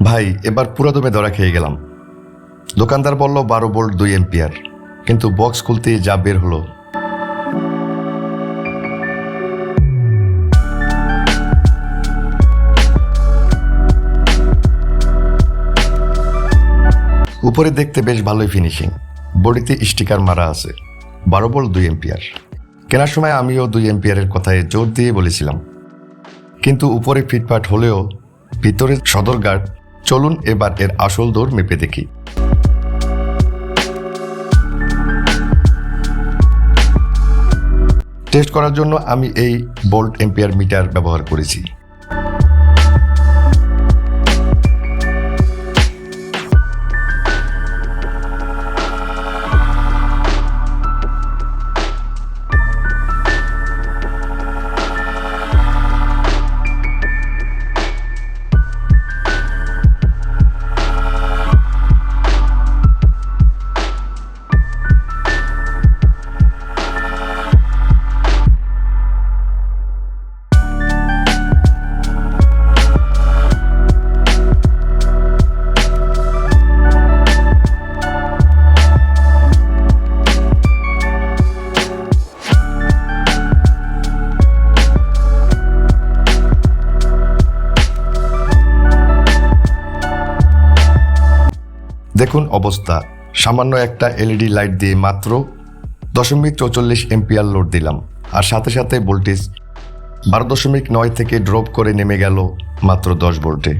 ভাই এবার পুরোদমে ধরা খেয়ে গেলাম। দোকানদার বলল 12 ভোল্ট 2 এম্পিয়ার, কিন্তু বক্স খুলতেই যা বের হলো। উপরে দেখতে বেশ ভালোই ফিনিশিং, বডিতে স্টিকার মারা আছে 12 ভোল্ট 2 এম্পিয়ার। কেনার সময় আমিও 2 এম্পিয়ারের কথায় জোর দিয়ে বলেছিলাম, কিন্তু উপরে ফিটফাট হলেও ভিতরে সদর গার্ড। চলুন এবার এর আসল দৌড় মেপে দেখি। টেস্ট করার জন্য আমি এই ভোল্ট এম্পিয়ার মিটার ব্যবহার করেছি। দেখুন অবস্থা, সামান্য একটা এলইডি লাইট দিয়ে মাত্র 0.44 এম্পিয়ার লোড দিলাম, আর সাথে সাথে ভোল্টেজ 12.9 থেকে ড্রপ করে নেমে গেল মাত্র 10 ভোল্টে।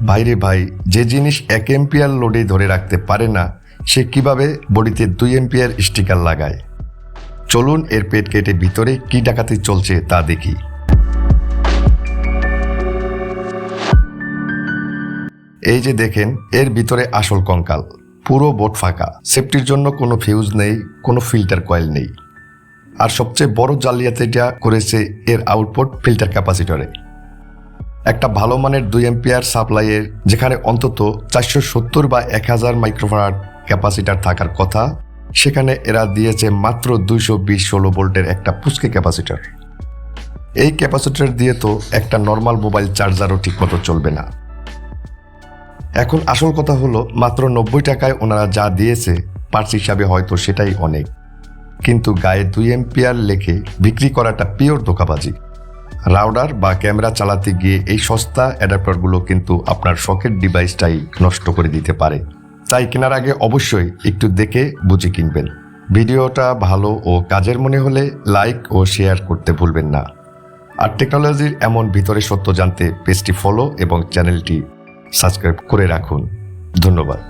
ভাইরে ভাই, যে জিনিস 1 এম্পিয়ার লোডে ধরে রাখতে পারে না, সে কিভাবে বডিতে 2 এম্পিয়ার স্টিকার লাগায়? চলুন এর পেট কেটে ভিতরে কি ডাকাতি চলছে তা দেখি। এই যে দেখেন, এর ভিতরে আসল কঙ্কাল, পুরো বোর্ড ফাঁকা, সেফটির জন্য কোনো ফিউজ নেই, কোনো ফিল্টার কয়েল নেই। আর সবচেয়ে বড় জালিয়াতিটা করেছে এর আউটপুট ফিল্টার ক্যাপাসিটরে। একটা ভালো মানের 2 এম্পিয়ার সাপ্লাইয়ের যেখানে অন্তত 470 বা 1000 মাইক্রোফ্যারাড ক্যাপাসিটার থাকার কথা, সেখানে এরা দিয়েছে মাত্র 220-16 ভোল্টের একটা পুচকে ক্যাপাসিটার। এই ক্যাপাসিটার দিয়ে তো একটা নর্মাল মোবাইল চার্জারও ঠিকমতো চলবে না। এখন আসল কথা হলো, মাত্র 90 টাকায় ওনারা যা দিয়েছে পার্টস হিসাবে হয়তো সেটাই অনেক, কিন্তু গায়ে 2 এম্পিয়ার লেখে বিক্রি করাটা পিওর ধোঁকাবাজি। রাউটার বা ক্যামেরা চালাতে গিয়ে এই সস্তা অ্যাডাপ্টারগুলো কিন্তু আপনার শখের ডিভাইসটাই নষ্ট করে দিতে পারে। তাই কেনার আগে অবশ্যই একটু দেখে বুঝে কিনবেন। ভিডিওটা ভালো ও কাজের মনে হলে লাইক ও শেয়ার করতে ভুলবেন না। আর টেকনোলজির এমন ভিতরে সত্য জানতে পেজটি ফলো এবং চ্যানেলটি সাবস্ক্রাইব করে রাখুন। ধন্যবাদ।